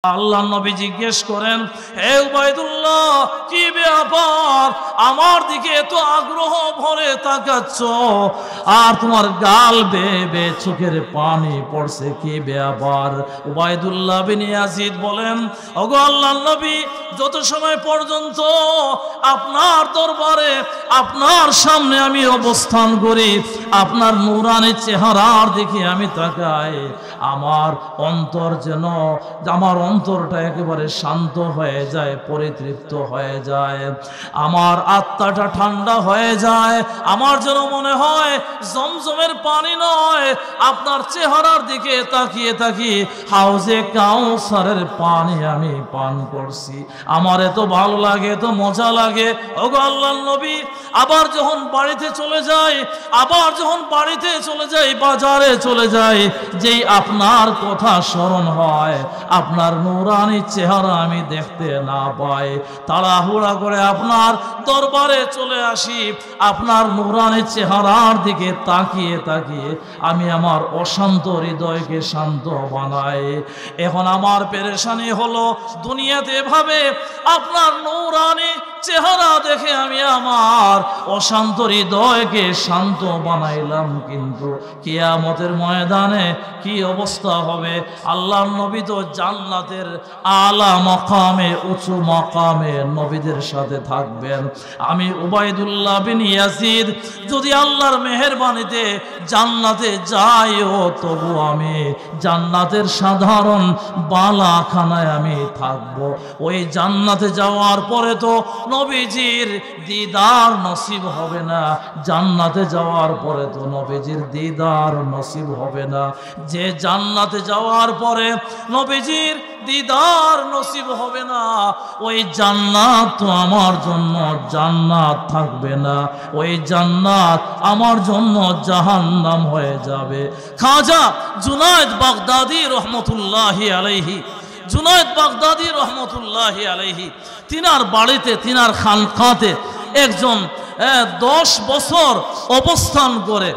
আল্লাহ নবী জিজ্ঞেস করেন, হে উবাইদুল্লাহ, কি ব্যাপার? আমার দিকে এত আগ্রহ ভরে তাকাচ্ছ, আর তোমার গাল বেয়ে বেয়ে চোখের পানি পড়ছে, কি ব্যাপার? উবাইদুল্লাহ বিন ইয়াজিদ বলেন, ওগো আল্লাহর নবী, যত সময় পর্যন্ত আপনার দরবারে আপনার সামনে আমি অবস্থান করি, আপনার নূরানি চেহারার দিকে আমি তাকাই, আমার অন্তর যেন, আমার অন্তরটা একেবারে শান্ত হয়ে যায়, পরিতৃপ্ত হয়ে যায়, আমার আত্মাটা ঠান্ডা হয়ে যায়। আমার যেন মনে হয় জমজমের পানি নয়, আপনার চেহারার দিকে তাকিয়ে তাকিয়ে হাউজে কাউসারের পানি আমি পান করছি। আমার এত ভালো লাগে, এত মজা লাগে। ওগো আল্লাহর নবী, আবার যখন বাড়িতে চলে যাই, বাজারে চলে যাই, যেই আপনার কথা স্মরণ হয়, আপনার নূরানি চেহারা আমি দেখতে না পাই, তাড়াহুড়া করে আপনার দরবারে চলে আসি। আপনার নূরানি চেহারার দিকে তাকিয়ে তাকিয়ে আমি আমার অশান্ত হৃদয়কে শান্ত বানাই। এখন আমার পেরেশানি হলো, দুনিয়াতে এভাবে আপনার নূরানি চেহারা দেখে আমি আমার অশান্ত হৃদয়কে শান্ত বানাইলাম, কিন্তু কিয়ামতের ময়দানে কি অবস্থা হবে? আল্লাহর নবী তো জান্নাতের আলা মাকামে, উঁচু মাকামে নবীদের সাথে থাকবেন। আমি উবাইদুল্লাহ বিন ইয়াজিদ যদি আল্লাহর মেহেরবানিতে জান্নাতে যাইও, তবু আমি জান্নাতের সাধারণ বালাখানায় আমি থাকবো। ওই জান্নাতে যাওয়ার পরে তো নবীজির দিদার নসিব হবে না, জান্নাতে যাওয়ার পরে তো নবীজির দিদার নসিব হবে না। যে জান্নাতে যাওয়ার পরে নবীজির দিদার নসিব হবে না, ওই জান্নাত তো আমার জন্য জান্নাত থাকবে না, ওই জান্নাত আমার জন্য জাহান্নাম হয়ে যাবে। খাজা জুনায়েদ বাগদাদি রহমতুল্লাহি আলাইহি, জুনায়েদ বাগদাদি রহমতুল্লাহি আলাইহি, তিনার বাড়িতে, তিনার খানকাতে একজন 10 বছর অবস্থান করে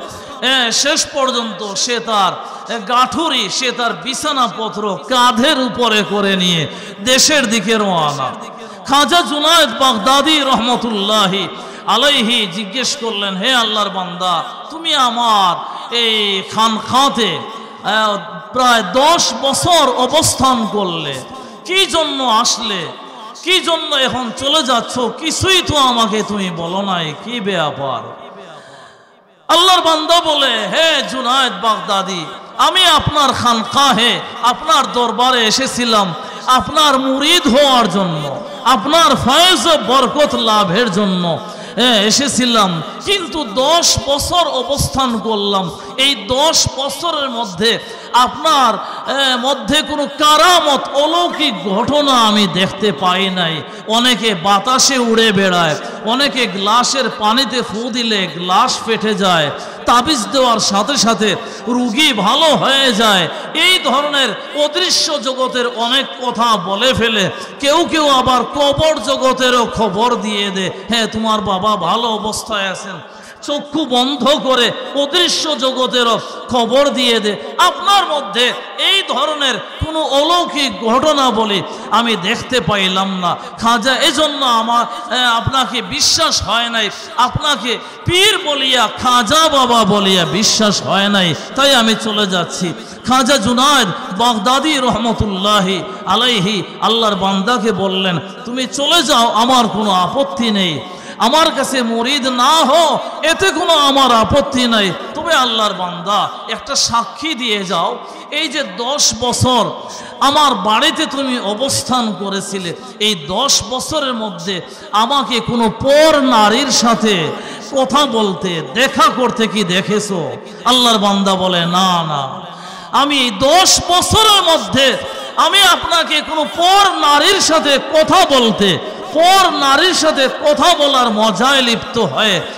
শেষ পর্যন্ত সে তার গাঠুরি, সে তার বিছানাপত্র কাঁধের উপরে করে নিয়ে দেশের দিকে রওনা। খাজা জুনায়েদ বাগদাদি রহমতুল্লাহি আলাইহি জিজ্ঞেস করলেন, হে আল্লাহর বান্দা, তুমি আমার এই খানকাতে প্রায় 10 বছর অবস্থান করলে, কি জন্য আসলে, কি জন্য এখন চলে যাচ্ছ? কিছুই তো আমাকে তুমি বলো নাই, কি ব্যাপার? আল্লাহর বান্দা বলে, হে জুনায়েদ বাগদাদি, আমি আপনার খানকাহে, আপনার দরবারে এসেছিলাম আপনার মুরিদ হওয়ার জন্য, আপনার ফয়েজ বরকত লাভের জন্য এসেছিলাম, কিন্তু 10 বছর অবস্থান করলাম। এই 10 বছরের মধ্যে আপনার মধ্যে কোনো কারামত, অলৌকিক ঘটনা আমি দেখতে পাই নাই। অনেকে বাতাসে উড়ে বেড়ায়, অনেকে গ্লাসের পানিতে ফু দিলে গ্লাস ফেটে যায়, তাবিজ দেওয়ার সাথে সাথে রুগী ভালো হয়ে যায়। এই ধরনের অদৃশ্য জগতের অনেক কথা বলে ফেলে। কেউ কেউ আবার কবর জগতেরও খবর দিয়ে দেয়, হ্যাঁ তোমার বাবা ভালো অবস্থায় আছেন। চক্ষু বন্ধ করে অদৃশ্য জগতেরও খবর দিয়ে দে। আপনার মধ্যে এই ধরনের কোনো অলৌকিক ঘটনা বলি আমি দেখতে পাইলাম না খাজা, এজন্য আমার আপনাকে বিশ্বাস হয় নাই, আপনাকে পীর বলিয়া, খাজা বাবা বলিয়া বিশ্বাস হয় নাই, তাই আমি চলে যাচ্ছি। খাজা জুনায়েদ বাগদাদি রহমতুল্লাহি আলাইহি আল্লাহর বান্দাকে বললেন, তুমি চলে যাও, আমার কোনো আপত্তি নেই, আমার কাছে মুরিদ না হো এতে কোনো আমার আপত্তি নাই, তবে আল্লাহর বান্দা একটা সাক্ষী দিয়ে যাও, এই যে 10 বছর আমার বাড়িতে তুমি অবস্থান করেছিলে, এই 10 বছরের মধ্যে আমাকে কোনো পর নারীর সাথে কথা বলতে, দেখা করতে কি দেখেছো? আল্লাহর বান্দা বলে, না না, আমি 10 বছরের মধ্যে আমি আপনাকে কোনো পর নারীর সাথে কথা বলতে, পর নারীর সাথে কথা বলার মজায় লিপ্ত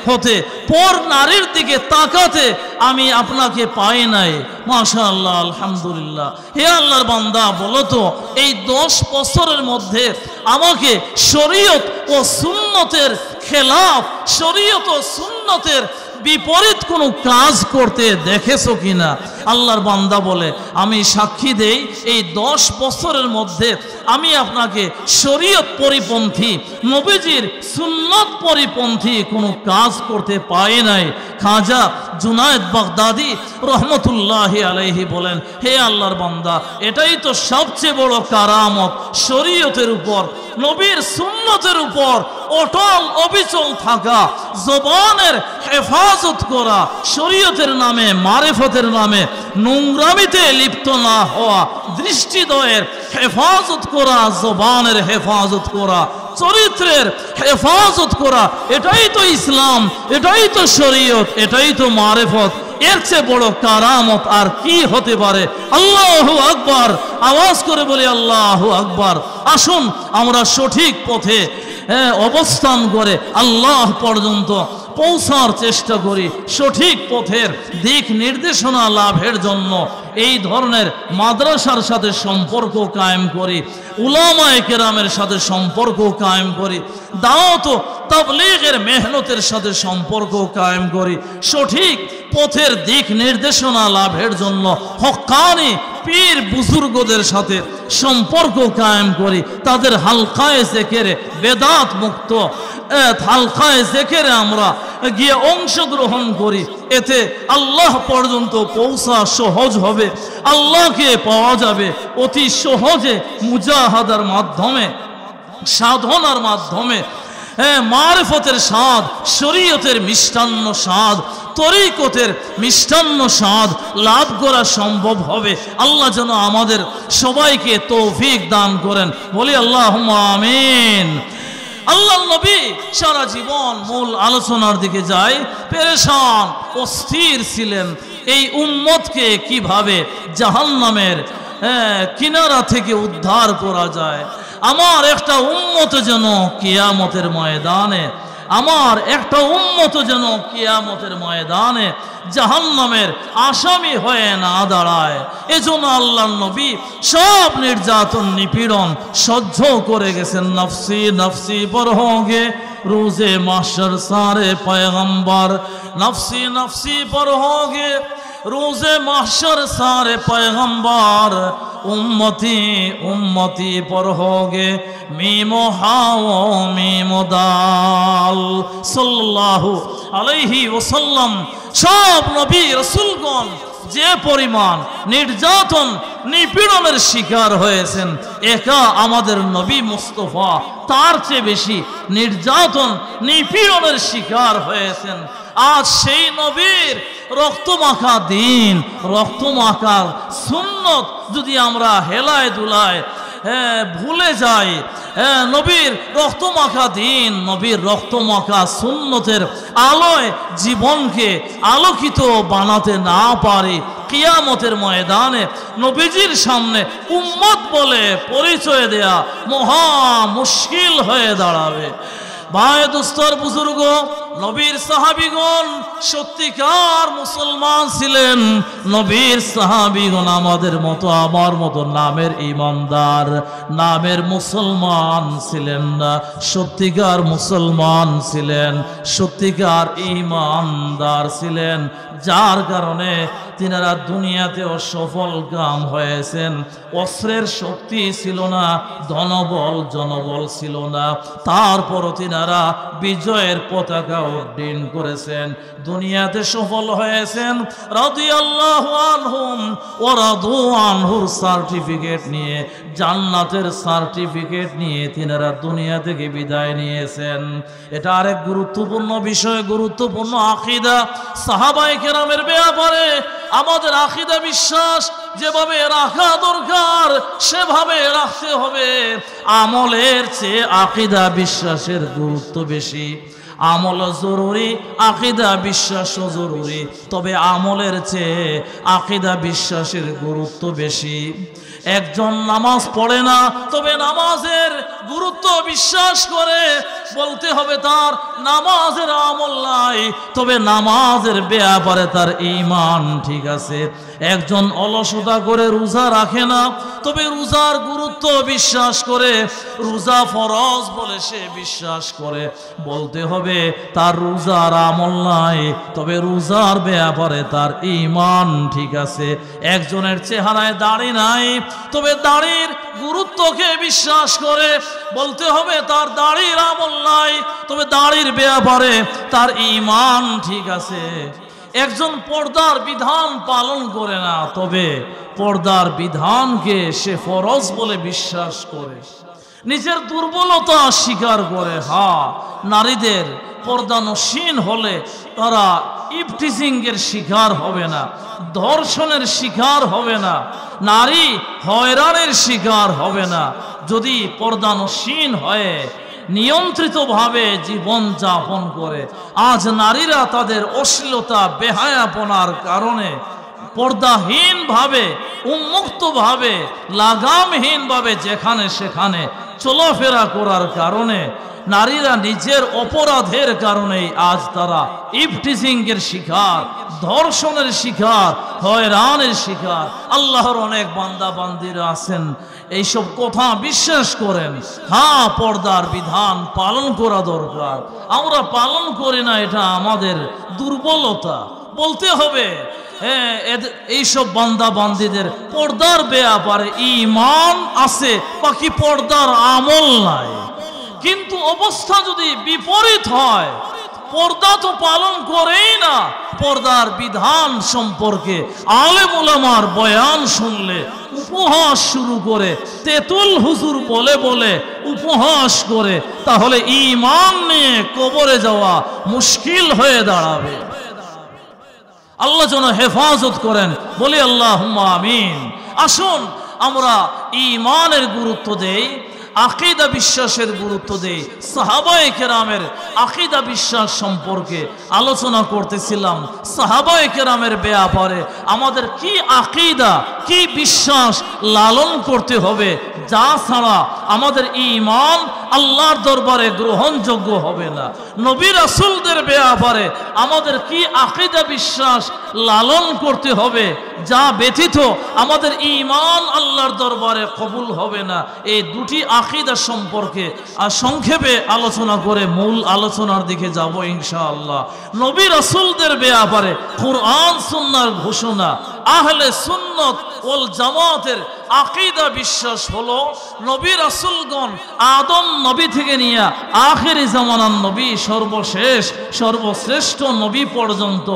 হতে, পর নারীর দিকে তাকাতে আমি আপনাকে পাই নাই। মাশাআল্লাহ, আলহামদুলিল্লাহ। হে আল্লাহর বান্দা, বলো তো এই 10 বছরের মধ্যে আমাকে শরীয়ত ও সুন্নতের খেলাফ, শরীয়ত ও সুন্নতের বিপরীত কোনো কাজ করতে দেখেছো কিনা? আল্লাহর বান্দা বলে, আমি সাক্ষী দেই এই 10 বছরের মধ্যে আমি আপনাকে শরীয়ত পরিপন্থী, নবীজির সুন্নত পরিপন্থী কোনো কাজ করতে পাই নাই। খাজা জুনায়েদ বাগদাদি রহমতুল্লাহি আলাইহি বলেন, হে আল্লাহর বান্দা, এটাই তো সবচেয়ে বড় কারামত, শরীয়তের উপর, নবীর সুন্নতের উপর অটল অবিচল থাকা, জবানের হেফাজত করা, শরীয়তের নামে, মারিফতের নামে নোংরামিতে লিপ্ত না হওয়া, দৃষ্টিদ্বয়ের হেফাজত করা, জবানের হেফাজত করা, চরিত্রের হেফাজত করা, এটাই তো ইসলাম, এটাই তো শরীয়ত, এটাই তো মারিফত। এর চেয়ে বড় কারামত আর কি হতে পারে? আল্লাহু আকবার, আওয়াজ করে বলি আল্লাহু আকবার। আসুন আমরা সঠিক পথে অবস্থান করে আল্লাহ পর্যন্ত পৌঁছার চেষ্টা করি, সঠিক পথের দিক নির্দেশনা লাভের জন্য এই ধরনের মাদ্রাসার সাথে সম্পর্ক কায়েম করি, উলামায়ে কেরামের সাথে সম্পর্ক কায়েম করি, দাওয়াত ও তাবলীগের মেহনতের সাথে সম্পর্ক কায়েম করি, সঠিক পথের দিক নির্দেশনা লাভের জন্য হক্কানি পীর বুজুর্গদের সাথে সম্পর্ক কায়েম করি, তাদের হালকায়ে জিকিরে বেদাত মুক্ত হালকায়ে জিকিরে আমরা গিয়ে অংশগ্রহণ করি। এতে আল্লাহ পর্যন্ত পৌঁছা সহজ হবে, আল্লাহকে পাওয়া যাবে অতি সহজে, মুজাহাদার মাধ্যমে, সাধনার মাধ্যমে। মারিফতের স্বাদ, শরীয়তের মিষ্টান্ন স্বাদ, তরিকতের মিষ্টান্ন স্বাদ লাভ করা সম্ভব হবে। আল্লাহ যেন আমাদের সবাইকে তৌফিক দান করেন, বলি আল্লাহুম্মা আমিন। আল্লাহ নবী সারা জীবন মূল আলোচনার দিকে যায়, পেরেশান অস্থির ছিলেন এই উম্মতকে কিভাবে জাহান্নামের কিনারা থেকে উদ্ধার করা যায়। আমার একটা উম্মত যেন কিয়ামতের ময়দানে, আমার একটা উম্মত যেন কিয়ামতের ময়দানে জাহান্নামের আসামি হয়ে না দাঁড়ায়। এজন্য আল্লাহর নবী সব নির্যাতন নিপীড়ন সহ্য করে গেছেন। নফসি নফসি পর হোগে রোজে মাশর সারে পয়গম্বর, নফসি নফসি পর হোগে रोज़े महशर सारे पैगंबर, उम्मती उम्मती पर होगे मीमो हाओ मीमो दाल सल्लल्लाहु अलैहि वसल्लम। सब नबी रसूलगण যে পরিমাণ নির্যাতন নিপীড়নের শিকার হয়েছেন, একা আমাদের নবী মুস্তাফা তার চেয়ে বেশি নির্যাতন নিপীড়নের শিকার হয়েছেন। আজ সেই নবীর রক্তমাখা দিন, রক্তমাখা সুন্নত যদি আমরা হেলায় দুলায় ভুলে যাই, নবীর রক্তমাখা দিন, নবীর রক্তমাখা সুন্নতের আলোয় জীবনকে আলোকিত বানাতে না পারি, কিয়ামতের ময়দানে নবীজির সামনে উম্মত বলে পরিচয় দেয়া মহা মুশকিল হয়ে দাঁড়াবে। ভাই দোস্তর বুজুর্গ, নবীর সাহাবীগণ সত্যিকার মুসলমান ছিলেন। নবীর সাহাবীগণ আমাদের মতো, আমার মতো নামের ঈমানদার, নামের মুসলমান ছিলেন না, সত্যিকার মুসলমান ছিলেন, সত্যিকার ঈমানদার ছিলেন, যার কারণে তিনারা দুনিয়াতেও সফল কাম হয়েছেন। অস্ত্রের শক্তি ছিল না, ধনবল জনবল ছিল না, তারপরও তিনারা বিজয়ের পতাকা উড্ডীন করেছেন, দুনিয়াতে সফল হয়েছেন। রাদিয়াল্লাহু আনহুম ওয়া রাদু আনহুর সার্টিফিকেট নিয়ে, জান্নাতের সার্টিফিকেট নিয়ে তিনারা দুনিয়া থেকে বিদায় নিয়েছেন। এটা আরেক গুরুত্বপূর্ণ বিষয়, গুরুত্বপূর্ণ আকীদা। সাহাবায়ে কেরামের ব্যাপারে আমাদের আকীদা বিশ্বাস যেভাবে রাখা দরকার সেভাবে রাখতে হবে। আমলের চেয়ে আকীদা বিশ্বাসের গুরুত্ব বেশি। আমল জরুরি, আকীদা বিশ্বাসও জরুরি, তবে আমলের চেয়ে আকীদা বিশ্বাসের গুরুত্ব বেশি। একজন নামাজ পড়ে না, তবে নামাজের গুরুত্ব বিশ্বাস করে, বলতে হবে তার নামাজের আমল নাই, তবে নামাজের ব্যাপারে তার ঈমান ঠিক আছে। একজন অলসতা করে রোজা রাখে না, তবে রোজার গুরুত্ব বিশ্বাস করে, রোজা ফরজ বলে সে বিশ্বাস করে, বলতে হবে তার রোজার আমল নাই, তবে রোজার ব্যাপারে তার ঈমান ঠিক আছে। একজনের চেহারায় দাড়ি নাই, তবে দাড়ির গুরুত্বকে বিশ্বাস করে, বলতে হবে তার দাড়ির আমল নাই, তবে দাড়ির ব্যাপারে তার ঈমান ঠিক আছে। একজন পর্দার বিধান পালন করে না, তবে পর্দার বিধানকে সে ফরজ বলে বিশ্বাস করে, নিজের দুর্বলতা স্বীকার করে। নারীদের পর্দানসীন হলে তারা ইফটিজিংয়ের শিকার হবে না, ধর্ষণের শিকার হবে না, নারী হয়রানির শিকার হবে না, যদি পর্দানসীন হয়ে নিয়ন্ত্রিতভাবে জীবন যাপন করে। আজ নারীরা তাদের অশ্লীলতা বেহায়াপনার কারণে পর্দাহীনভাবে, উন্মুক্তভাবে, লাগামহীনভাবে যেখানে সেখানে চলাফেরা করার কারণে নারীরা নিজের অপরাধের কারণেই আজ তারা ইফটিজিংয়ের শিকার, ধর্ষণের শিকার, হয়রানির শিকার। আল্লাহর অনেক বান্দা বান্দিরা আছেন এইসব কথা বিশ্বাস করেন। পর্দার বিধান পালন করা দরকার, আমরা পালন করি না, এটা আমাদের দুর্বলতা। বলতে হবে এইসব বান্দা বান্দিদের পর্দার ব্যাপারে ঈমান আছে, বাকি পর্দার আমল নাই। কিন্তু অবস্থা যদি বিপরীত হয়, পর্দা তো পালন করেই না, পর্দার বিধান সম্পর্কে আলেম উলামার বয়ান শুনলে উপহাস শুরু করে, তেতুল হুজুর বলে বলে উপহাস করে, তাহলে ঈমান নিয়ে কবরে যাওয়া মুশকিল হয়ে দাঁড়াবে। আল্লাহ যেন হেফাজত করেন, বলি আল্লাহুম্মা আমিন। আসুন আমরা ঈমানের গুরুত্ব দেই, আকীদা বিশ্বাসের গুরুত্ব দেই। সাহাবায়ে কেরামের আকীদা বিশ্বাস সম্পর্কে আলোচনা করতেছিলাম। সাহাবায়ে কেরামের ব্যাপারে আমাদের কি আকীদা, কি বিশ্বাস লালন করতে হবে, যা ছাড়া আমাদের ঈমান আল্লাহর দরবারে গ্রহণযোগ্য হবে না। নবী রাসূলদের ব্যাপারে আমাদের কি আকীদা বিশ্বাস লালন করতে হবে, যা ব্যতীত আমাদের ঈমান আল্লাহর দরবারে কবুল হবে না। এই দুটি আকীদা সম্পর্কে সংক্ষেপে আলোচনা করে মূল আলোচনার দিকে যাব ইনশাআল্লাহ। নবী রাসূলদের ব্যাপারে কুরআন সুন্নাহর ঘোষণা, আহলে সুন্নাত ওয়াল জামাতের আকীদা বিশ্বাস হলো নবী রাসূলগণ আদম নবী থেকে নিয়ে আখিরি জামানার নবী সর্বশেষ সর্বশ্রেষ্ঠ নবী পর্যন্ত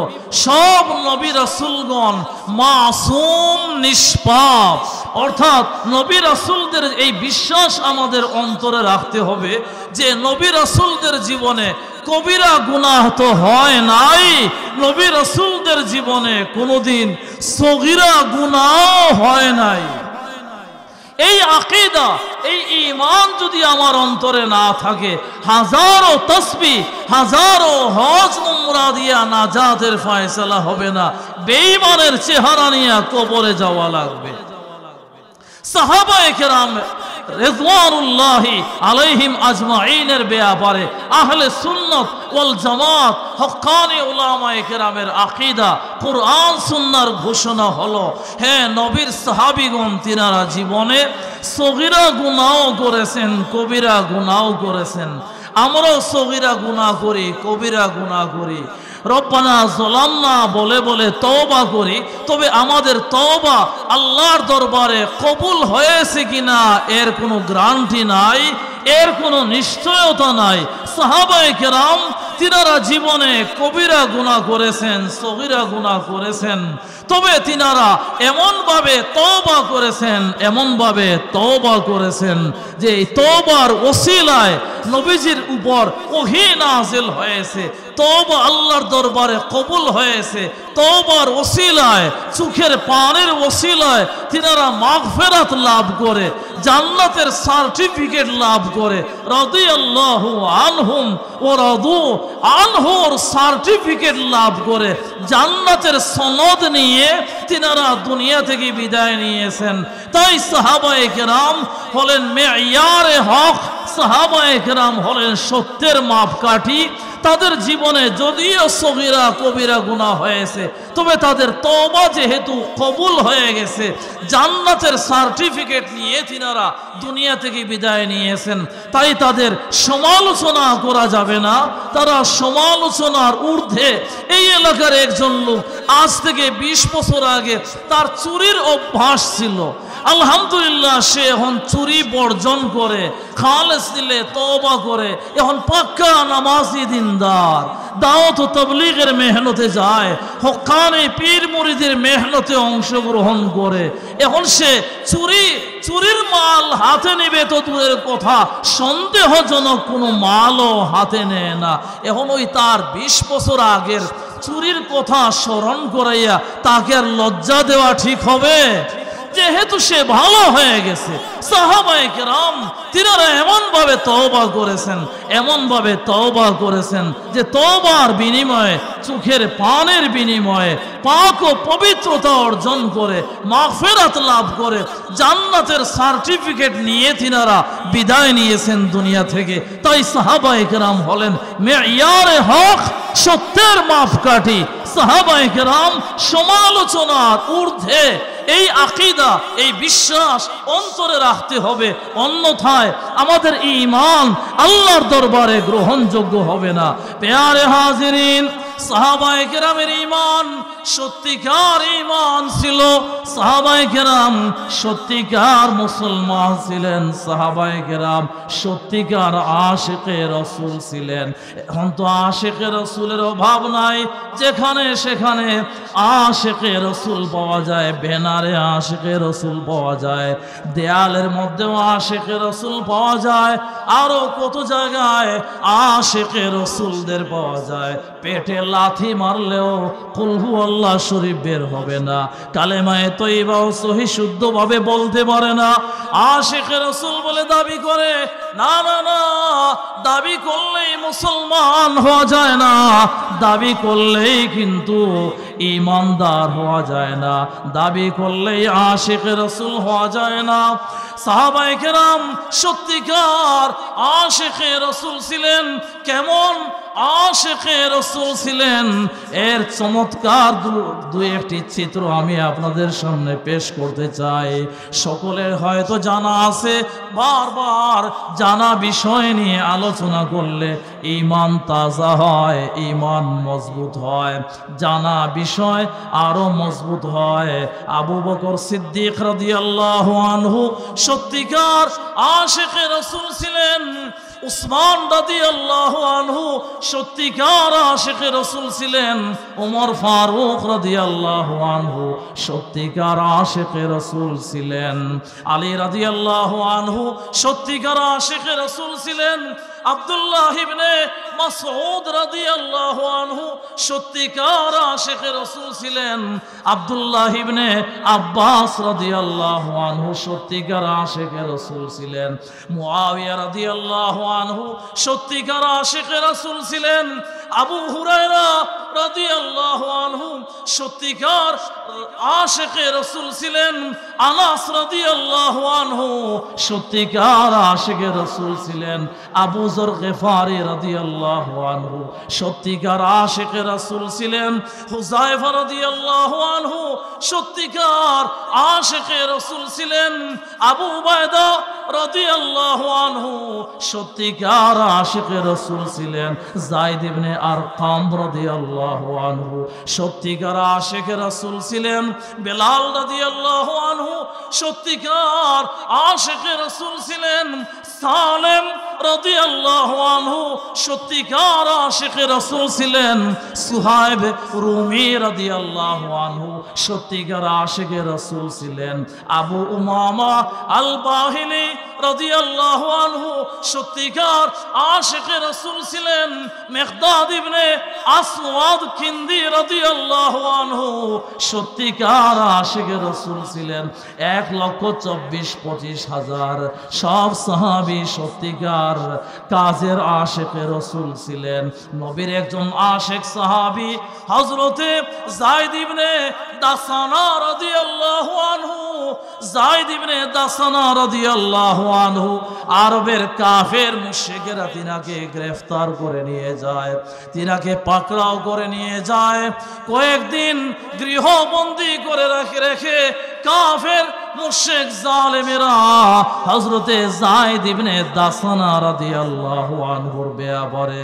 সব নবী রাসূলগণ মাসুম, নিষ্পাপ। অর্থাৎ নবী রাসূলদের এই বিশ্বাস আমাদের অন্তরে রাখতে হবে যে নবী রাসূলদের জীবনে কবিরা গুনাহ তো হয় নাই, নবী রাসূলদের জীবনে কোনোদিন সগীরা গুনাহ হয় নাই। এই আকীদা, এই ঈমান যদি আমার অন্তরে না থাকে, হাজারো তাসবিহ, হাজারো হজ উমরা দিয়া নাজাতের ফয়সালা হবে না, বেঈমানের চেহারা নিয়ে কবরে যাওয়া লাগবে। সাহাবায়ে কেরাম রিদওয়ানুল্লাহি আলাইহিম আজমাইনের ব্যাপারে আহলে সুন্নাত ওয়াল জামাত হক্কানি উলামায়ে কেরামের আকীদা, কুরআন সুন্নাহর ঘোষণা হলো, নবীর সাহাবীগণ তিনারা জীবনে সগীরা গুনাহ করেছেন, কবিরা গুনাহ করেছেন। আমরাও সগীরা গুনাহ করি, কবিরা গুনাহ করি, রব্বানা যালামনা বলে বলে তওবা করি, তবে আমাদের তওবা আল্লাহর দরবারে কবুল হয়েছে কিনা এর কোনো গ্যারান্টি নাই, এর কোনো নিশ্চয়তা নাই। সাহাবায়ে কেরাম তিনারা জীবনে কবিরা গুনাহ করেছেন, সগীরা গুনাহ করেছেন, তবে তিনারা এমনভাবে তওবা করেছেন, এমনভাবে তওবা করেছেন যে এই তওবার ওসিলায় নবীজির উপর ওহী নাযিল হয়েছে, তওবা আল্লাহর দরবারে কবুল হয়েছে, তওবার ওসিলায়, চোখের পানির ওসিলায় তিনারা মাগফিরাত লাভ করে, জান্নাতের সার্টিফিকেট লাভ করে, রাদিয়াল্লাহু আনহুম ওয়া রাদু আনহুর সার্টিফিকেট লাভ করে, জান্নাতের সনদ নিয়ে তিনারা দুনিয়া থেকে বিদায় নিয়েছেন। তাই সাহাবায়ে কেরাম হলেন মেয়ারে হক, সাহাবায়ে কেরাম হলেন সত্যের মাপকাঠি, তাদের জীবনে যদিও সগীরা কবিরা গুনাহ হয়েছে, তবে তাদের তওবা যেহেতু কবুল হয়ে গেছে, জান্নাতের সার্টিফিকেট নিয়ে তিনারা দুনিয়া থেকে বিদায় নিয়েছেন, তাই তাদের সমালোচনা করা যাবে না। তারা সমালোচনার ঊর্ধ্বে। এই এলাকার একজন লোক আজ থেকে 20 বছর আগে তার চুরির অভ্যাস ছিল, আলহামদুলিল্লাহ সে এখন চুরি বর্জন করে খালেস দিলে তওবা করে এখন পাক্কা নামাজি দিনদার, দাওয়াত ও তাবলীগের মেহনতে যায়, হক্কানি পীর মুরিদের মেহনতে অংশগ্রহণ করে। এখন সে চুরির মাল হাতে নেবে তো দূরের কথা, সন্দেহজনক কোনো মালও হাতে নেয় না। এখন ওই তার 20 বছর আগের চুরির কথা স্মরণ করাইয়া তাকে আর লজ্জা দেওয়া ঠিক হবে? যেহেতু সে ভালো হয়ে গেছে, সাহাবায়ে কেরাম তিনারা এমন ভাবে তওবা করেছেন যে তওবার বিনিময়ে, চোখের পানের বিনিময়ে পাক ও পবিত্রতা অর্জন করে মাগফিরাত লাভ করে জান্নাতের সার্টিফিকেট নিয়ে তিনারা বিদায় নিয়েছেন দুনিয়া থেকে। তাই সাহাবায়ে কেরাম হলেন মেয়ারে হক, সত্যের মাপকাঠি। সাহাবায়ে কেরাম সমালোচনার ঊর্ধ্বে। এই আকীদা, এই বিশ্বাস অন্তরে রাখতে হবে, অন্যথায় আমাদের ঈমান আল্লাহর দরবারে গ্রহণযোগ্য হবে না। প্যারে হাজিরিন, সাহাবায়ে কেরামের ঈমান সত্যিকার ঈমান ছিল। সাহাবায়ে কেরাম সত্যিকার মুসলমান ছিলেন, সাহাবায়ে কেরাম সত্যিকার আশিকে রাসূল ছিলেন। এখন তো আশিকে রাসূলের অভাব নাই, যেখানে সেখানে আশিকে রাসূল পাওয়া যায়, ব্যানারে আশিকে রাসূল পাওয়া যায়, দেয়ালের মধ্যেও আশিকে রাসূল পাওয়া যায়, আরো কত জায়গায় আশিকে রাসূলদের পাওয়া যায়। পেটে লাথি মারলেও কুল হুয়াল্লাহ শরীফ বের হবে না, কালেমায়ে তয়্যিবা সহি শুদ্ধভাবে বলতে পারে না, আশিকে রাসূল বলে দাবি করে। না না না, দাবি করলেই মুসলমান হওয়া যায় না, দাবি করলেই কিন্তু ঈমানদার হওয়া যায় না, দাবি করলেই আশিকে রাসূল হওয়া যায় না। সাহাবায়ে কেরাম সত্যিকার আশিকে রাসূল ছিলেন। কেমন আশিকে রাসূল ছিলেন এর চমৎকার দুই একটি চিত্র আমি আপনাদের সামনে পেশ করতে চাই। সকলের হয়তো জানা আছে, বারবার জানা বিষয় নিয়ে আলোচনা করলে ঈমান তাজা হয়, ঈমান মজবুত হয়, জানা বিষয় আরো মজবুত হয়। আবু বকর সিদ্দিক রাদিয়াল্লাহু আনহু সত্যিকার আশিকে রাসূল ছিলেন। উসমান রাদিয়াল্লাহু আনহু সত্যিকার আশিকে রাসূল ছিলেন। ওমর ফারুক রাদিয়াল্লাহু আনহু সত্যিকার আশিকে রাসূল ছিলেন। আলী রাদিয়াল্লাহু আনহু সত্যিকার আশিকে রাসূল ছিলেন। আব্দুল্লাহ ইবনে মাসউদ রাদিয়াল্লাহু আনহু সত্যিকার আশিকে রাসূল ছিলেন। আব্দুল্লাহ ইবনে আব্বাস রাদিয়াল্লাহু আনহু সত্যিকার আশিকে রাসূল ছিলেন। মুআবিয়া রাদিয়াল্লাহু আনহু সত্যিকার আশিকে রাসূল ছিলেন। আবু হুরায়রা রাদিয়াল্লাহু আনহু সত্যিকার আশিকে রাসূল ছিলেন। আনাস রাদিয়াল্লাহু আনহু সত্যিকার আশিকে রাসূল ছিলেন। আবু যর গিফারি রাদিয়াল্লাহু আনহু সত্যিকার আশিকে রাসূল ছিলেন। হুযায়ফা রাদিয়াল্লাহু আনহু সত্যিকার আশিকে রাসূল ছিলেন। আবু উবায়দা রাদিয়াল্লাহু আনহু সত্যিকার আশিকে রাসূল ছিলেন। যায়েদ ইবনে আরকাম রাদিয়াল্লাহু আনহু সত্যিকার আশিকে রাসূল ছিলেন। বেলাল রাদিয়াল্লাহু আনহু সত্যিকার আশিকে রাসূল ছিলেন। সালেম রাদিয়াল্লাহু আনহু সত্যিকার আশিকে রাসূল ছিলেন। সুহাইব রুমি রাদিয়াল্লাহু আনহু সত্যিকার আশিকে রাসূল ছিলেন। আবু উমামা আল বাহিলি রাদিয়াল্লাহু আনহু সত্যিকার আশিকে রাসূল ছিলেন। মিকদাদ ইবনে আসওয়াদ কিন্দি রাদিয়াল্লাহু আনহু সত্যিকার আশিকে রাসূল ছিলেন। 1,24,25,000 সব সাহাবী সত্যিকার কাজের আশিকে রাসূল ছিলেন। নবীর একজন আশিক সাহাবী হযরতে যায়েদ ইবনে দাসানা রাদিয়াল্লাহু আনহু যায়েদ ইবনে দাসানা রাদিয়াল্লাহু আনহু আরবের কাফের মুশরিকেরা তিনাকে গ্রেফতার করে নিয়ে যায়, তিনাকে পাকড়াও করে নিয়ে যায়। কয়েকদিন গৃহবন্দী করে রেখে কাফের মুশরিক জালেমেরা হযরতে যায়েদ ইবনে দাসানা রাদিয়াল্লাহু আনহুর ব্যাপারে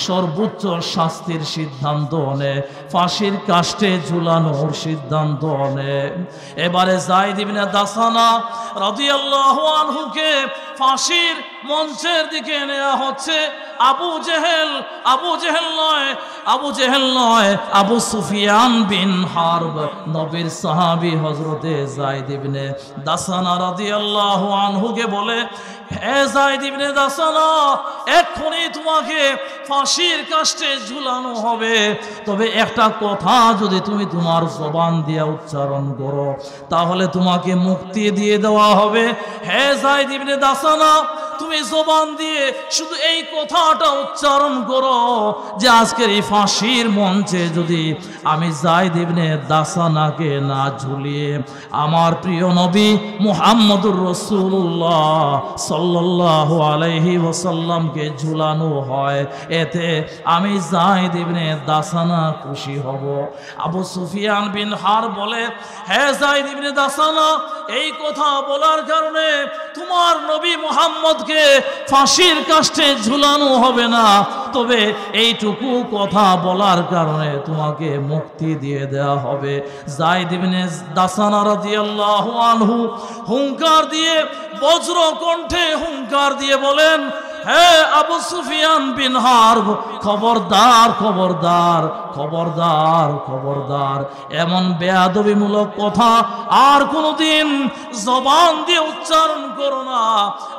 সর্বোচ্চ শাস্তির সিদ্ধান্ত নেয়, ফাঁসির কাষ্ঠে ঝুলানোর সিদ্ধান্ত নেয়। এবারে যায়েদ ইবনে দাসানা রাদিয়াল্লাহু আনহুকে ফাঁসির মঞ্চের দিকে নেওয়া হচ্ছে। আবু জেহেল নয়, আবু সুফিয়ান বিন হারব নবীর সাহাবী হযরতে যায়েদ ইবনে দাসানা রাদিয়াল্লাহু আনহুকে বলে, হে যায়েদ ইবনে দাসানা, এক্ষুনি তোমাকে ফাঁসির কাষ্ঠে ঝুলানো হবে, তবে একটা কথা যদি তুমি তোমার জবান দিয়ে উচ্চারণ করো তাহলে তোমাকে মুক্তি দিয়ে দেওয়া হবে। হে যায়েদ ইবনে দাসানা, তুমি জবান দিয়ে শুধু এই কথাটা উচ্চারণ করো যে আজকের এই ফাঁসির মঞ্চে যদি আমি যায়েদ ইবনে দাসানাকে না ঝুলিয়ে আমার প্রিয় নবী মুহাম্মদুর রাসূলুল্লাহ সাল্লাল্লাহু আলাইহি ওয়াসাল্লামকে ঝুলানো হয়, এতে আমি যায়েদ ইবনে দাসানা খুশি হব। আবু সুফিয়ান বিন হারব বলে, হে যায়েদ ইবনে দাসানা, এই কথা বলার কারণে তোমার নবী মুহাম্মদকে ফাঁসির কাষ্ঠে ঝুলানো হবে না, তবে এইটুকু কথা বলার কারণে তোমাকে মুক্তি দিয়ে দেওয়া হবে। যায়েদ ইবনে দাসানা রাদিয়াল্লাহু আনহু হুঙ্কার দিয়ে, বজ্র কণ্ঠে হুঙ্কার দিয়ে বলেন, হে আবু সুফিয়ান বিন হারব, খবরদার খবরদার খবরদার খবরদার, এমন বেয়াদবিমূলক কথা আর কোনোদিন জবান দিয়ে উচ্চারণ করো না।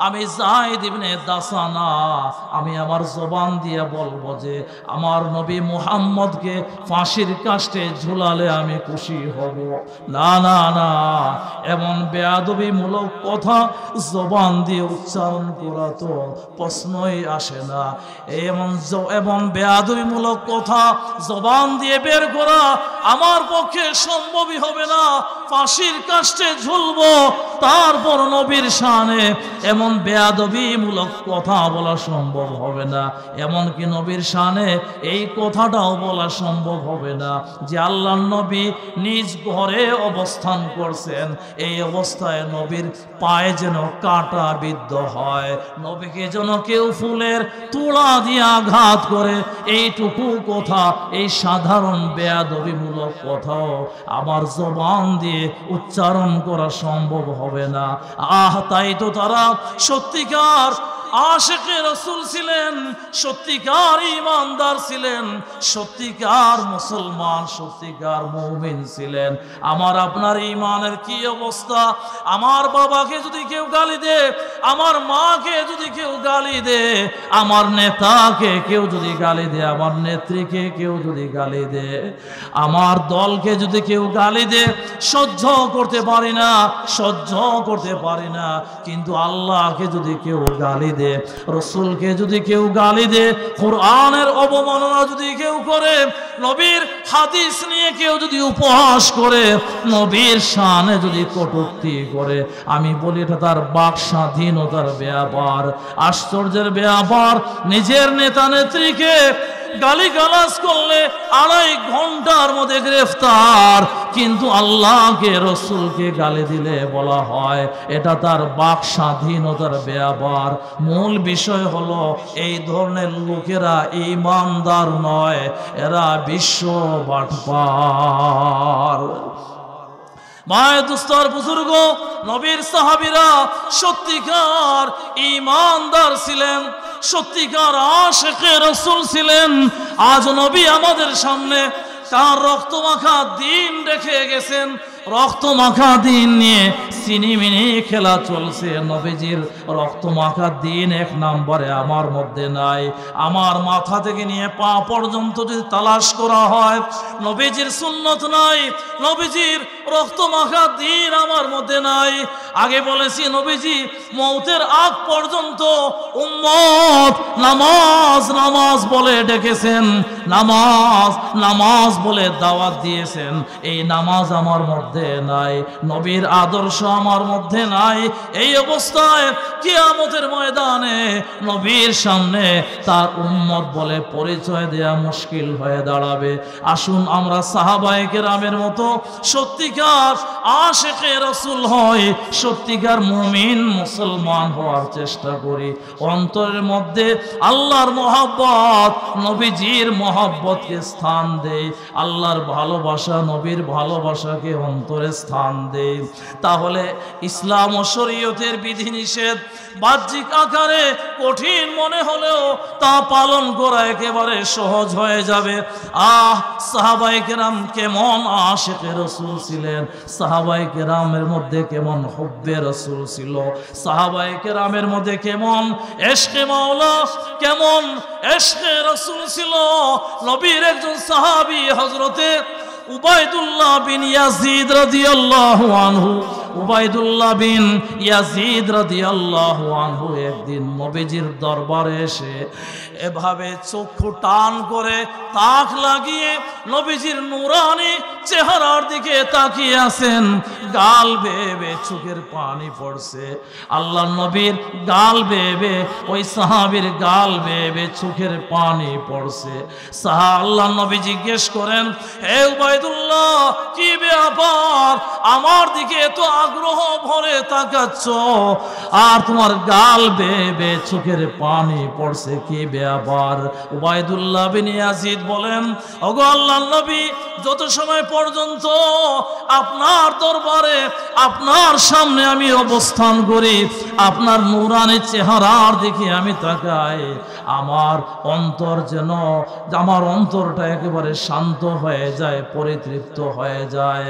আমি যায়েদ ইবনে দাসানা, আমি আমার জবান দিয়ে বলবো যে আমার নবী মুহাম্মদকে ফাঁসির কাষ্ঠে ঝুলালে আমি খুশি হব। না না না, এমন বেয়াদবিমূলক কথা জবান দিয়ে উচ্চারণ করা তো প্রশ্নই আসে না। এমন বেয়াদবিমূলক কথা জবান দিয়ে বের করা আমার পক্ষে সম্ভবই হবে না। ফাঁসির কাষ্ঠে ঝুলবো, তারপর নবীর শানে এমন বেয়াদবিমূলক কথা বলা সম্ভব হবে না। এমনকি নবীর শানে এই কথাটাও বলা সম্ভব হবে না যে আল্লাহর নবী নিজ ঘরে অবস্থান করছেন, এই অবস্থায় নবীর পায়ে যেন কাঁটা বিদ্ধ হয়, নবীকে যেন কেউ ফুলের তুলা দিয়ে আঘাত করে, এইটুকু কথা, এই সাধারণ বেয়াদবিমূলক কথাও আমার জবান দিয়ে উচ্চারণ করা সম্ভব হবে না। তাই তো তারা সত্যিকার আশিকে রাসূল ছিলেন, সত্যিকার ঈমানদার ছিলেন, সত্যিকার মুসলমান, সত্যিকার মুমিন ছিলেন। আমার আপনার ঈমানের কি অবস্থা? আমার বাবাকে যদি কেউ গালি দে, আমার মাকে যদি কেউ গালি দে, আমার নেতাকে কেউ যদি গালি দে, আমার নেত্রীকে কেউ যদি গালি দে, আমার দলকে যদি কেউ গালি দে, সহ্য করতে পারি না, সহ্য করতে পারি না। কিন্তু আল্লাহকে যদি কেউ গালি দে, রাসূলকে যদি কেউ গালি দে, কোরআনের অবমাননা যদি কেউ করে, নবীর হাদিস নিয়ে কেউ যদি উপহাস করে, নবীর শানে যদি কটূক্তি করে, আমি বলি এটা তার বাক স্বাধীনতার ব্যাপার। আশ্চর্যের ব্যাপার, নিজের নেতা নেত্রীকে গালিগালাজ করলে 2.5 ঘন্টার মধ্যে গ্রেফতার, কিন্তু আল্লাহকে রাসূলকে গালি দিলে বলা হয় এটা তার বাক স্বাধীনতার ব্যাপার। মূল বিষয় হলো এই ধরনের লোকেরা ঈমানদার নয়, এরা বিশ্ব বাটপার। মায়ের দুস্তর বুজুর্গ, নবীর সাহাবীরা সত্যিকার ঈমানদার ছিলেন, সত্যিকার আশিকে রাসূল ছিলেন। আজ নবী আমাদের সামনে তার রক্তমাখা দিন রেখে গেছেন, রক্তমাখা দিন নিয়ে সিনেমিনি খেলা চলছে। নবীজির রক্তমাখা দিন 1 নম্বরে আমার মধ্যে নাই। আমার মাথা থেকে নিয়ে পা পর্যন্ত যদি তালাশ করা হয়, নবীজির সুন্নত নাই, নবীজির রক্ত মাখা দিন আমার মধ্যে নাই। আগে বলেছি নবীজি মৌতের আগ পর্যন্ত উম্মত নামাজ নামাজ বলে ডেকেছেন, নামাজ নামাজ বলে দাওয়াত দিয়েছেন। এই নামাজ আমার মধ্যে নাই, নবীর আদর্শ আমার মধ্যে নাই। এই অবস্থায় কিয়ামতের ময়দানে নবীর সামনে তার উম্মত বলে পরিচয় দেয়া মুশকিল হয়ে দাঁড়াবে। আসুন আমরা সাহাবায়ে কেরামের মতো সত্যিকার আশিকে রাসূল হই, সত্যিকার মুমিন মুসলমান হওয়ার চেষ্টা করি। অন্তরের মধ্যে আল্লাহর মহব্বত, নবীজির মহব্বতকে স্থান দেই, আল্লাহর ভালোবাসা, নবীর ভালোবাসাকে অন্তরে স্থান দেই। তাহলে ইসলাম ও শরীয়তের বিধিনিষেধ বাহ্যিক আকারে কঠিন মনে হলেও তা পালন করা একেবারে সহজ হয়ে যাবে। সাহাবায়ে কেরাম কেমন আশিকে রাসূল ছিলেন, সাহাবায়ে কেরামের মধ্যে কেমন হুব্বে রাসূল ছিল, সাহাবায়ে কেরামের মধ্যে কেমন ইশকে মাওলা, কেমন ইশকে রাসূল ছিল। নবীর একজন সাহাবী হযরতে উবাইদুল্লাহ বিন ইয়াজিদ রাদিয়াল্লাহু আনহু, উবাইদুল্লাহ বিন ইয়াজিদ রাদিয়াল্লাহু আনহু একদিন নবীজির দরবারে এসে এভাবে চক্ষু টান করে তাক লাগিয়ে নবীজির নূরানি চেহারার দিকে তাকিয়ে আছেন। গাল বেয়ে বেয়ে চোখের পানি পড়ছে। আল্লাহ নবীর গাল বেয়ে বেয়ে ওই সাহাবীর গাল বেয়ে বেয়ে চোখের পানি পড়ছে। আল্লাহ নবী জিজ্ঞেস করেন, হে উবাইদুল্লাহ, কি ব্যাপার আমার দিকে এত আগ্রহ ভরে তাকাচ্ছ আর তোমার গাল বেয়ে বেয়ে চোখের পানি পড়ছে, কি ব্যাপার? উবাইদুল্লাহ বিন ইয়াজিদ বলেন, ওগো আল্লাহর নবী, যত সময় পর্যন্ত আপনার দরবারে আপনার সামনে আমি অবস্থান করি, আপনার নূরানি চেহারার দিকে আমি তাকাই, আমার অন্তর যেন, আমার অন্তরটা একেবারে শান্ত হয়ে যায়, পরিতৃপ্ত হয়ে যায়,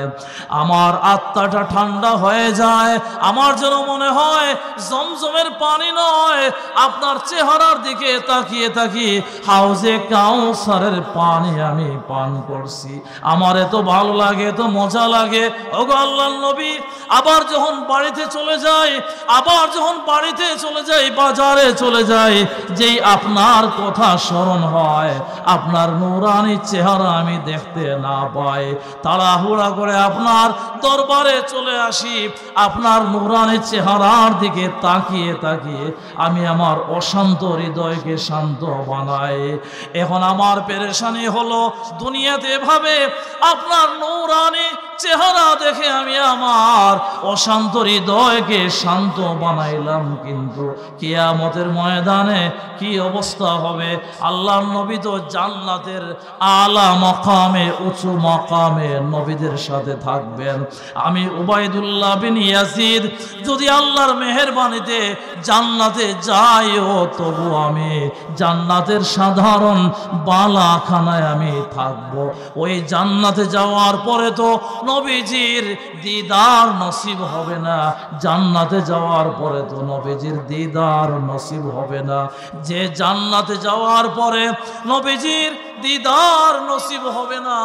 আমার আত্মাটা ঠান্ডা হয়ে যায়। আমার যেন মনে হয় জমজমের পানি নয়, আপনার চেহারার দিকে তাকিয়ে তাকিয়ে হাউজে কাউসারের পানি আমি পান করছি। আমার এত ভালো লাগে, এত মজা লাগে। ওগো আল্লাহর নবী, আবার যখন বাড়িতে চলে যাই, আবার যখন বাড়িতে চলে যাই, বাজারে চলে যাই, যেই আপনার কথা স্মরণ হয়, আপনার নূরানি চেহারা আমি দেখতে না পাই, তাড়াহুড়া করে আপনার দরবারে চলে আসি। আপনার নূরানি চেহারার দিকে তাকিয়ে তাকিয়ে আমি আমার অশান্ত হৃদয়কে শান্ত বানাই। এখন আমার পেরেশানি হলো, দুনিয়াতে এভাবে আপনার নূরানি চেহারা দেখে আমি আমার অশান্ত হৃদয়কে শান্ত বানাইলাম, কিন্তু কিয়ামতের ময়দানে কি অবস্থা হবে? আল্লাহর নবী তো জান্নাতের আলা মাকামে, উঁচু মাকামে নবীদের সাথে থাকবেন। আমি উবাইদুল্লাহ বিন ইয়াজিদ যদি আল্লাহর মেহেরবানিতে জান্নাতে যাইও, তবু আমি জান্নাতের সাধারণ বালাখানায় আমি থাকব। ওই জান্নাতে যাওয়ার পরে তো নবীজির দিদার নসিব হবে না, জান্নাতে যাওয়ার পরে তো নবীজির দিদার নসিব হবে না। যে জান্নাতে যাওয়ার পরে নবীজির দিদার নসিব হবে না,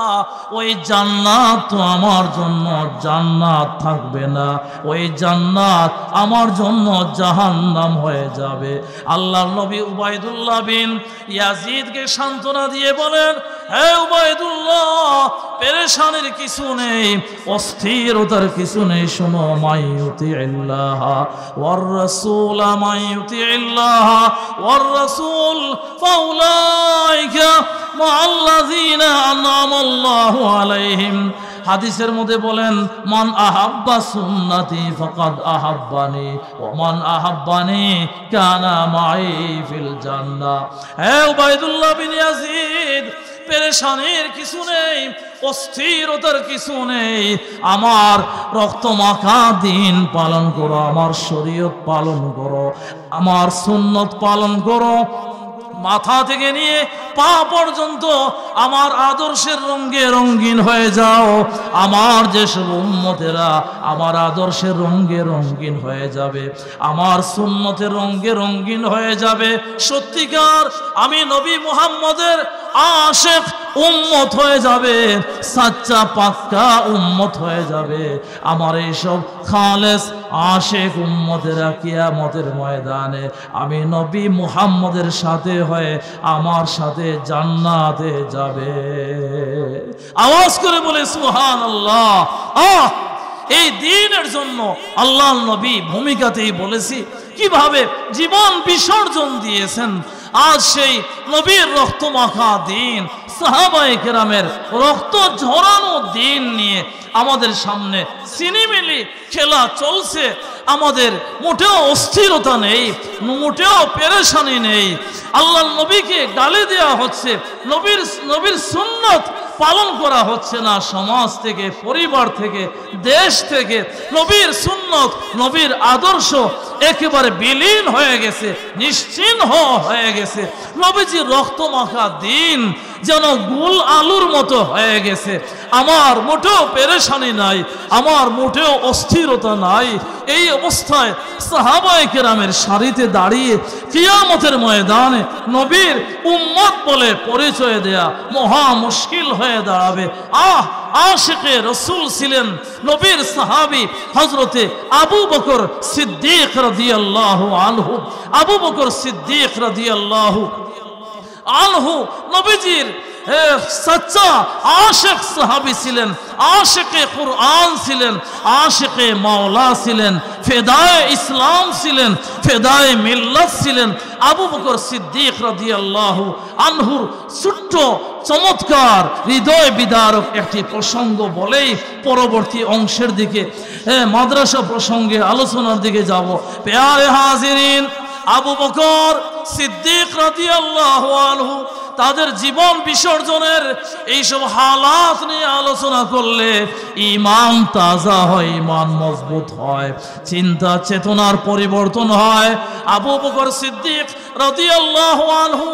ওই জান্নাত তো আমার জন্য জান্নাত থাকবে না, ওই জান্নাত আমার জন্য জাহান্নাম হয়ে যাবে। আল্লাহর নবী উবাইদুল্লাহ বিন ইয়াজিদকে সান্ত্বনা দিয়ে বলেন, হে উবাইদুল্লাহ, পেরেশানির কিছু নেই, অস্থিরতার কিছু নেই। শোনো, মাইয়ুতিল্লাহ ওয়ার রাসূল, মাইয়ুতিল্লাহ ওয়ার রাসূল ফাউলাইকা মাআল্লাযীনা আনআমাল্লাহু আলাইহিম। হাদিসের মধ্যে বলেন, মান আহাব্বা সুন্নতি ফাকাদ আহাব্বানি ওয়া মান আহাব্বানি কানা মাই ফিল জান্নাহ। হে উবাইদুল্লাহ বিন ইয়াজিদ, পেরেশানির কিছু নেই, অস্থিরতার কিছু নেই। আমার রক্তমাখা দিন পালন করো, আমার শরীয়ত পালন করো, আমার সুন্নত পালন করো। মাথা থেকে নিয়ে পা পর্যন্ত আমার আদর্শের রঙে রঙিন হয়ে যাও। আমার যেসব উম্মতেরা আমার আদর্শের রঙে রঙিন হয়ে যাবে, আমার সুন্নতের রঙে রঙিন হয়ে যাবে। সত্যিকার আমি নবী মুহাম্মদের আশিক উম্মত হয়ে যাবে, সাচ্চা পাক্কা উম্মত হয়ে যাবে। আমার এইসব খালেস আশিক উম্মতেরা কিয়ামতের ময়দানে আমি নবী মুহাম্মদের সাথে হয়ে আমার সাথে জান্নাতে যাবে। আওয়াজ করে বলে সুবহানাল্লাহ। এই দ্বীনের জন্য আল্লাহর নবী ভূমিকাতেই বলেছি কিভাবে জীবন বিসর্জন দিয়েছেন। আজ সেই নবীর রক্ত মাখা দিন, সাহাবায়ে কেরামের রক্ত ঝরানো দিন নিয়ে আমাদের সামনে সিনেমিলি খেলা চলছে। আমাদের মোটেও অস্থিরতা নেই, মোটেও পেরেশানি নেই। আল্লাহর নবীকে গালি দেওয়া হচ্ছে, নবীর সুন্নত পালন করা হচ্ছে না। সমাজ থেকে, পরিবার থেকে, দেশ থেকে নবীর সুন্নত, নবীর আদর্শ একেবারে বিলীন হয়ে গেছে, নিশ্চিহ্ন হয়ে গেছে। নবীজির রক্ত মাখা দিন যেন গুল আলুর মতো হয়ে গেছে। আমার মোটেও পেরেশানি নাই, আমার মোটেও অস্থিরতা নাই। এই অবস্থায় সাহাবায়ে কেরামের সারিতে দাঁড়িয়ে কিয়ামতের ময়দানে নবীর উম্মত বলে পরিচয় দেয়া মহা মুশকিল হয়ে দাঁড়াবে। আশিকে রাসূল ছিলেন নবীর সাহাবী হযরতে আবু বকর সিদ্দিক রাদিয়াল্লাহু আনহু। আবু বকর সিদ্দিক রাদিয়াল্লাহু আনহু নবীজির সচ্চা আশিক সাহাবী ছিলেন, আশিকে কুরআন ছিলেন, আশিকে মাওলা ছিলেন, ফেদায়ে ইসলাম ছিলেন, ফেদায়ে মিল্লাত ছিলেন। আবু বকর সিদ্দিক রাদিয়াল্লাহু আনহুর ছোট্ট চমৎকার হৃদয় বিদারক একটি প্রসঙ্গ বলেই পরবর্তী অংশের দিকে মাদ্রাসা প্রসঙ্গে আলোচনার দিকে যাব। প্যারে হাজিরিন, আবু বকর সিদ্দিক রাদিয়াল্লাহু আনহু তাদের জীবন বিসর্জনের এইসব হালাত নিয়ে আলোচনা করলে ঈমান তাজা হয়, ঈমান মজবুত হয়, চিন্তা চেতনার পরিবর্তন হয়। আবু বকর সিদ্দিক রাদিয়াল্লাহু আনহু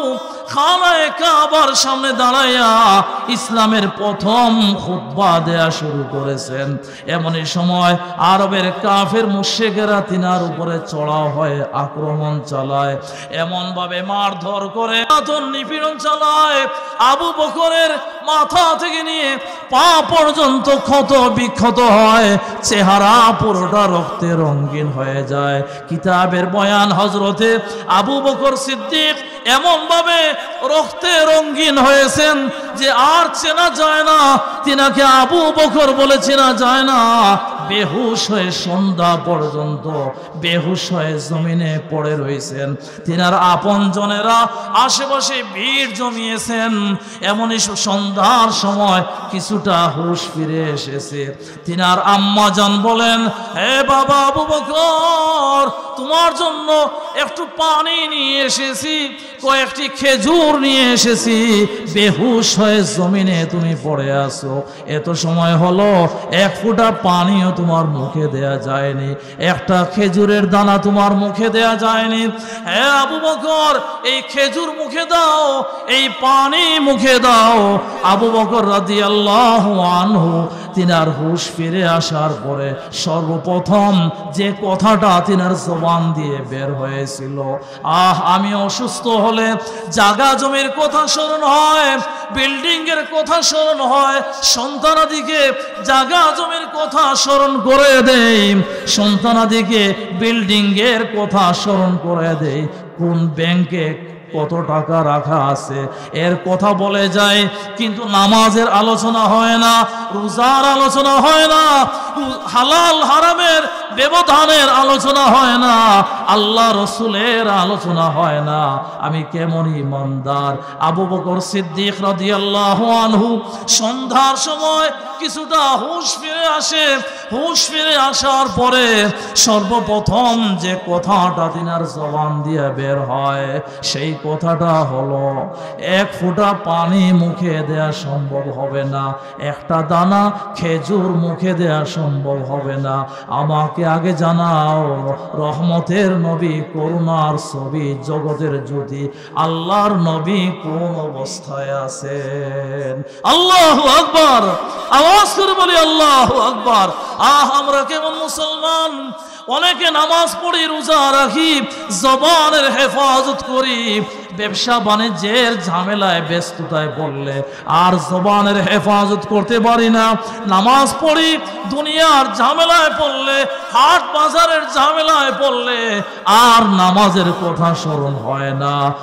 খানায়ে কাবার সামনে দাঁড়াইয়া ইসলামের প্রথম খুতবা দেয়া শুরু করেছেন। এমনই সময় আরবের কাফের মুশরিকেরা তিনার উপরে চড়াও হয়ে আক্রমণ চালায়, এমন ভাবে মারধর করে, নিপীড়ন চালায়। আবু বকরের মাথা থেকে নিয়ে পা পর্যন্ত ক্ষত বিক্ষত হয়, চেহারা পুরোটা রক্তে রঙিন হয়ে যায়। কিতাবের বয়ান হযরতে আবু বকর সিদ্দিক এমন ভাবে রক্তে রঙিন হয়েছেন যে আর চেনা যায় না, তিনাকে আবু বকর বলে চেনা যায় না। বেহুশ হয়ে সন্ধ্যা পর্যন্ত বেহুশ হয়ে জমিনে পড়ে রয়েছেন। তিনার আপনজনেরা আশেপাশে ভিড় জমিয়েছেন। এমনই সন্ধ্যার সময় কিছুটা হুঁশ ফিরে এসেছে। তিনার আম্মা জান বলেন, হে বাবা আবু বকর, তোমার জন্য একটু পানি নিয়ে এসেছি, কয়েকটি খেজুর নিয়ে এসেছি। বেহুশ হয়ে জমিনে তুমি পড়ে আছো, এত সময় হলো এক ফোঁটা পানিও তোমার মুখে দেয়া যায়নি, একটা খেজুরের দানা তোমার মুখে দেয়া যায়নি। হে আবু বকর, এই খেজুর মুখে দাও, এই পানি মুখে দাও। আবু বকর রাদিয়াল্লাহু আনহু তিনার হুঁশ ফিরে আসার পরে সর্বপ্রথম যে কথাটা তিনার জবান দিয়ে বের হয়েছিল, আমি অসুস্থ হলে জায়গা জমির কথা স্মরণ হয়, বিল্ডিং এর কথা স্মরণ হয়, সন্তানাদিকে জায়গা জমির কথা স্মরণ করে দেই, সন্তানাদিকে বিল্ডিং এর কথা স্মরণ করে দেই, কোন ব্যাংকে কত টাকা রাখা আছে এর কথা বলে যায়। কিন্তু নামাজের আলোচনা হয় না, রোজার আলোচনা হয় না, হালাল হারামের ব্যবধানের আলোচনা হয় না, আল্লাহ রসুলের আলোচনা হয় না। আমি কেমন ইমানদার। আবু বকর সিদ্দিক রাদিয়াল্লাহু আনহু সন্ধ্যার সময় কিছুটা হুঁশ ফিরে আসে। হুঁশ ফিরে আসার পরে সর্বপ্রথম যে কথাটা তিনার জবান দিয়ে বের হয়, সেই কথাটা হলো, এক ফোঁটা পানি মুখে দেয়া সম্ভব হবে না, একটা দানা খেজুর মুখে দেয়া সম্ভব হবে না। আমাকে আগে জানাও, রহমতের নবী, করুণার ছবি, জগতের জ্যোতি আল্লাহর নবী কোন অবস্থায় আছেন? আল্লাহু আকবার, আওয়াজ করে বলি আল্লাহু আকবার। আমরা কেমন মুসলমান, অনেকে নামাজ পড়ি, রোজা রাখি, জবানের হেফাজত করি, ব্যবসা বাণিজ্যের ঝামেলায় ব্যস্ততায় পড়লে আর জবানের হেফাজত করতে পারি না। নামাজ পড়ি, দুনিয়ার ঝামেলায় পড়লে, হাট বাজারের ঝামেলায় পড়লে আর নামাজের কথা স্মরণ হয় না।